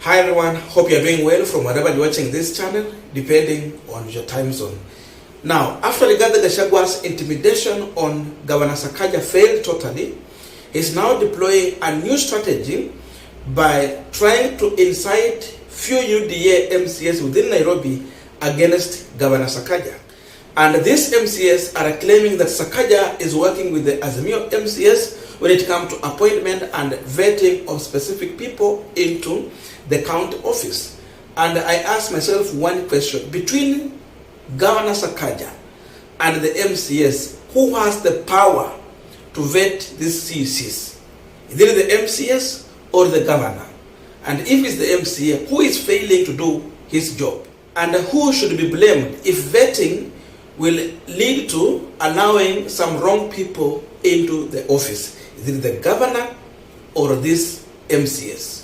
Hi everyone, hope you are doing well from wherever you're watching this channel, depending on your time zone. Now, after regarding Gachagua's intimidation on Governor Sakaja failed totally, he's now deploying a new strategy by trying to incite few UDA MCAs within Nairobi against Governor Sakaja. And these MCAs are claiming that Sakaja is working with the Azimio MCAs when it comes to appointment and vetting of specific people into the county office. And I ask myself one question: between Governor Sakaja and the MCAs, who has the power to vet these CECs? Is it the MCAs or the governor? And if it's the MCA, who is failing to do his job? And who should be blamed if vetting will lead to allowing some wrong people into the office? Is it the governor or these MCAs?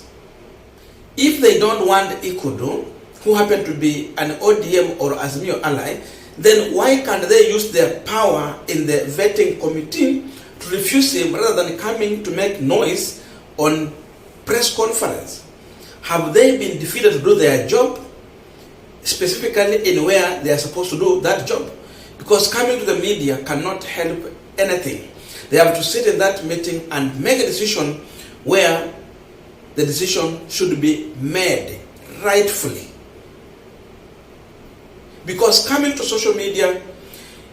If they don't want Ikudu, who happen to be an ODM or Azimio ally, then why can't they use their power in the vetting committee to refuse him rather than coming to make noise on press conference? Have they been defeated to do their job, specifically in where they are supposed to do that job? Because coming to the media cannot help anything. They have to sit in that meeting and make a decision where the decision should be made rightfully. Because coming to social media,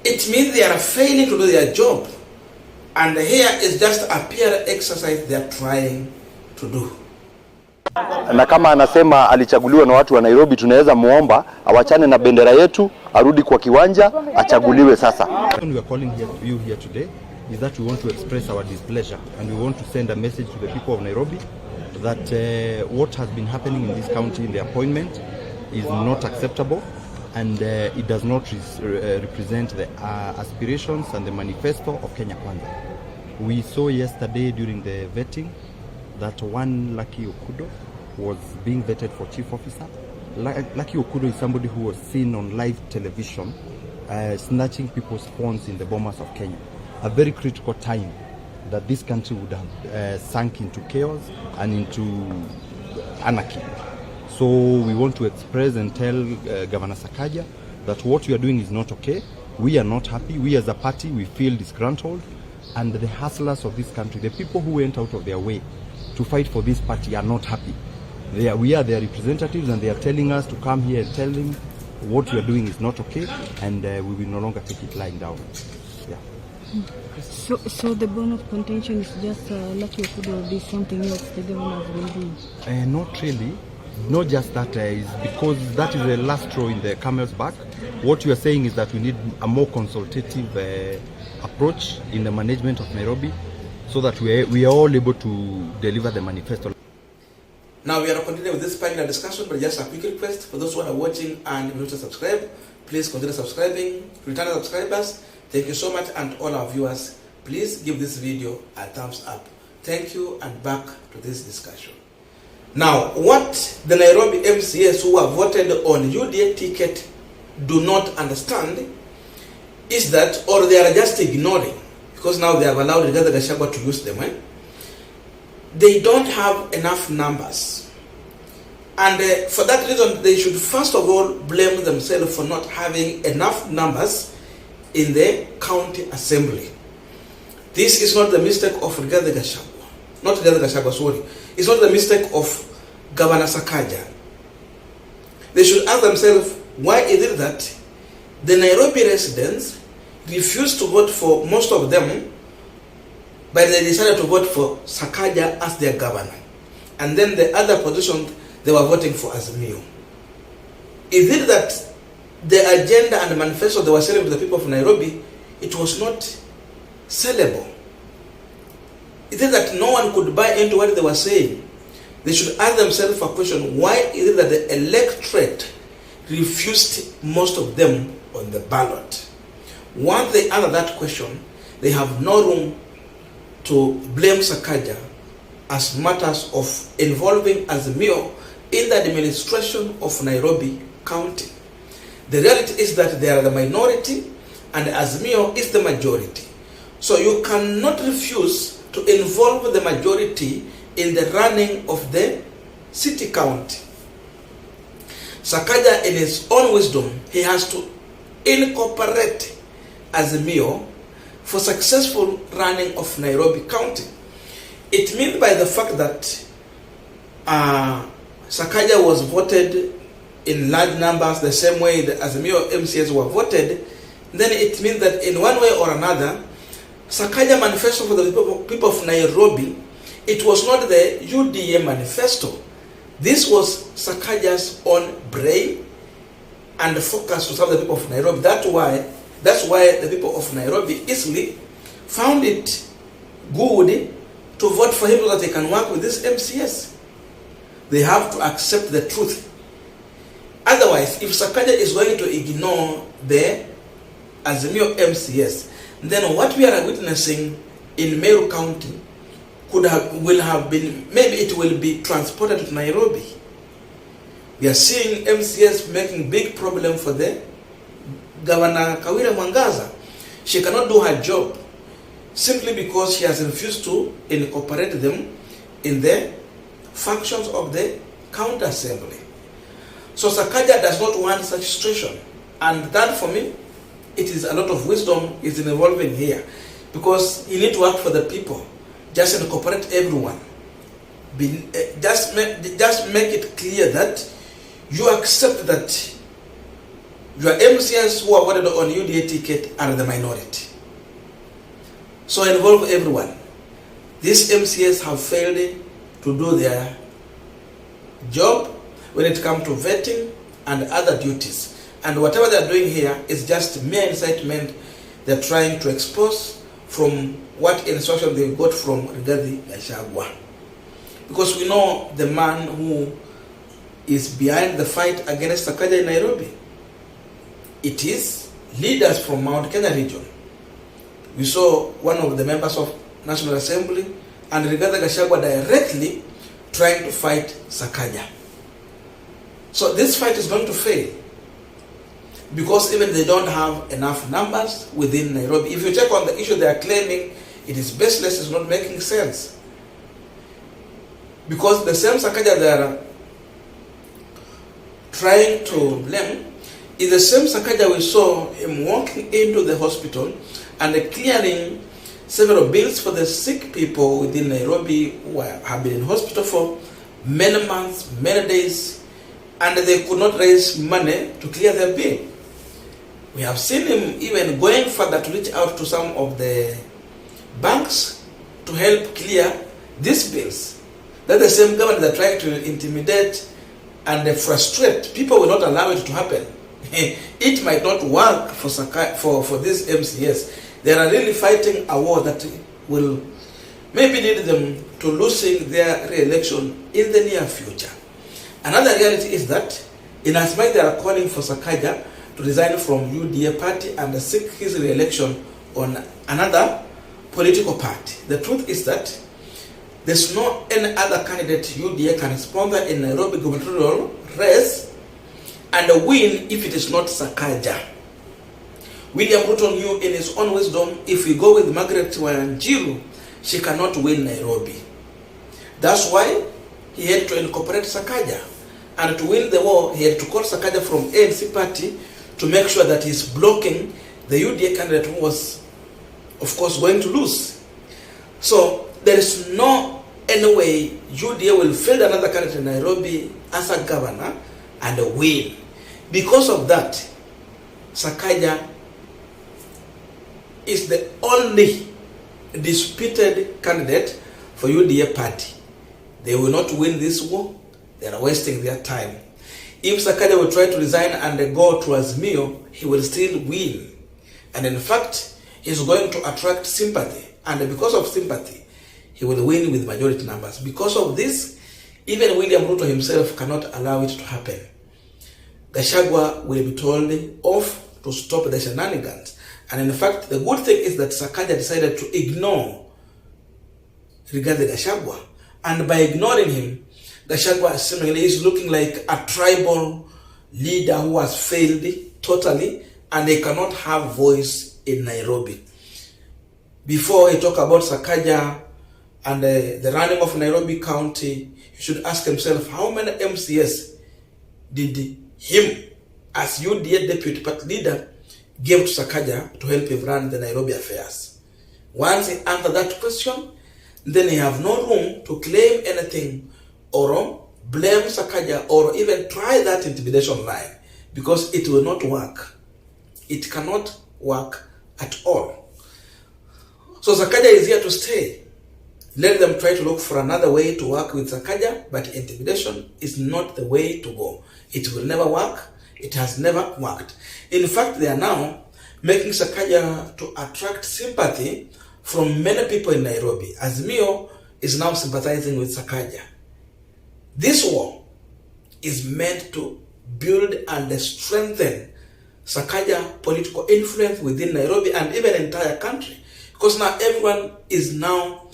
it means they are failing to do their job. And here is just a PR exercise they are trying to do. Na kama anasema alichaguliwa na watu wa Nairobi, tunaweza muomba awachane na bendera yetu, arudi kwa kiwanja, achaguliwe sasa. What we are calling you here today is that we want to express our displeasure and we want to send a message to the people of Nairobi that what has been happening in this county in the appointment is not acceptable, and it does not represent the aspirations and the manifesto of Kenya Kwanza. We saw yesterday during the vetting that one Lucky Okudo was being vetted for chief officer. Lucky Okudo is somebody who was seen on live television snatching people's phones in the bomas of Kenya. A very critical time that this country would have sunk into chaos and into anarchy. So we want to express and tell Governor Sakaja that what you are doing is not okay. We are not happy. We as a party, we feel disgruntled. And the hustlers of this country, the people who went out of their way to fight for this party, are not happy. We are their representatives, and they are telling us to come here and tell them what you are doing is not okay, and we will no longer take it lying down. Yeah. So the bone of contention is just Lucky Okudo or be something else the governor will do? Not really. Not just that, is because that is the last straw in the camel's back. What you are saying is that we need a more consultative approach in the management of Nairobi, so that we are all able to deliver the manifesto. Now we are continuing with this panel discussion, but just a quick request for those who are watching and not to subscribe, please consider subscribing. Returning subscribers, thank you so much, and all our viewers, please give this video a thumbs up. Thank you, and back to this discussion. Now, what the Nairobi MCAs who have voted on UDA ticket do not understand is that, or they are just ignoring, because now they have allowed Gachagua to use them, they don't have enough numbers. And for that reason, they should first of all blame themselves for not having enough numbers in the county assembly. This is not the mistake of Gachagua. Not Gachagua, sorry. It's not the mistake of Governor Sakaja. They should ask themselves, why is it that the Nairobi residents refused to vote for most of them, but they decided to vote for Sakaja as their governor? And then the other positions, they were voting for Azimio. Is it that the agenda and the manifesto they were selling to the people of Nairobi, it was not sellable? Is it that no one could buy into what they were saying? They should ask themselves a question: why is it that the electorate refused most of them on the ballot? Once they answer that question, they have no room to blame Sakaja as matters of involving Azimio in the administration of Nairobi County. The reality is that they are the minority and Azimio is the majority. So you cannot refuse to involve the majority in the running of the city county, Sakaja, in his own wisdom, he has to incorporate Azimio for successful running of Nairobi County. It means by the fact that Sakaja was voted in large numbers the same way the Azimio MCAs were voted, then it means that in one way or another, Sakaja manifesto for the people of Nairobi, it was not the UDA manifesto. This was Sakaja's own brain and focus to serve the people of Nairobi. That's why the people of Nairobi easily found it good to vote for him so that they can work with these MCAs. They have to accept the truth. Otherwise, if Sakaja is going to ignore the Azimio MCAs, then what we are witnessing in Meru County will have been, maybe it will be transported to Nairobi. We are seeing MCAs making big problem for the Governor Kawira Mwangaza. She cannot do her job simply because she has refused to incorporate them in the functions of the county assembly. So Sakaja does not want such situation, and that for me, it is a lot of wisdom is involving here, because you need to work for the people. Just incorporate everyone. Just make it clear that you accept that your MCAs who are voted on UDA ticket are the minority. So involve everyone. These MCAs have failed to do their job when it comes to vetting and other duties. And whatever they are doing here is just mere incitement they're trying to expose from what instruction they got from Gachagua. Because we know the man who is behind the fight against Sakaja in Nairobi. It is leaders from Mount Kenya region. We saw one of the members of National Assembly and Gachagua directly trying to fight Sakaja. So this fight is going to fail, because even they don't have enough numbers within Nairobi. If you check on the issue they are claiming, it is baseless, it's not making sense. Because the same Sakaja they are trying to blame is the same Sakaja we saw him walking into the hospital and clearing several bills for the sick people within Nairobi who have been in hospital for many months, many days, and they could not raise money to clear their bill. We have seen him even going further to reach out to some of the banks to help clear these bills. That's the same government that trying to intimidate and frustrate. People will not allow it to happen. It might not work for these MCAs. They are really fighting a war that will maybe lead them to losing their re-election in the near future. Another reality is that in as much they are calling for Sakaja to resign from UDA party and seek his re-election on another political party, the truth is that there's no any other candidate UDA can sponsor in Nairobi gubernatorial race and win if it is not Sakaja. William Ruto knew in his own wisdom, if we go with Margaret Wanjiru, she cannot win Nairobi. That's why he had to incorporate Sakaja. And to win the war, he had to call Sakaja from ANC party to make sure that he's blocking the UDA candidate who was, of course, going to lose. So there is no any way UDA will field another candidate in Nairobi as a governor and win. Because of that, Sakaja is the only disputed candidate for UDA party. They will not win this war. They are wasting their time. If Sakaja will try to resign and go to Azimio, he will still win. And in fact, he's going to attract sympathy. And because of sympathy, he will win with majority numbers. Because of this, even William Ruto himself cannot allow it to happen. Gachagua will be told off to stop the shenanigans. And in fact, the good thing is that Sakaja decided to ignore regarding Gachagua. And by ignoring him, Gachagua seemingly is looking like a tribal leader who has failed totally, and they cannot have voice in Nairobi. Before he talk about Sakaja and the running of Nairobi County, he should ask himself how many MCAs did him as UDA deputy party leader gave to Sakaja to help him run the Nairobi affairs. Once he answered that question, then he have no room to claim anything or blame Sakaja or even try that intimidation line, because it will not work. It cannot work at all. So Sakaja is here to stay. Let them try to look for another way to work with Sakaja, but intimidation is not the way to go. It will never work. It has never worked. In fact, they are now making Sakaja to attract sympathy from many people in Nairobi. Azimio is now sympathizing with Sakaja. This war is meant to build and strengthen Sakaja political influence within Nairobi and even entire country. Because now everyone is now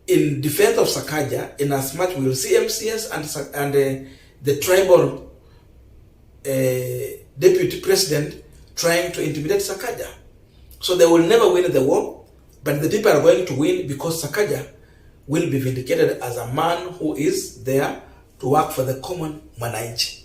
in defense of Sakaja, in as much we will see MCAs and the tribal deputy president trying to intimidate Sakaja. So they will never win the war, but the people are going to win because Sakaja will be vindicated as a man who is there to work for the common mwananchi.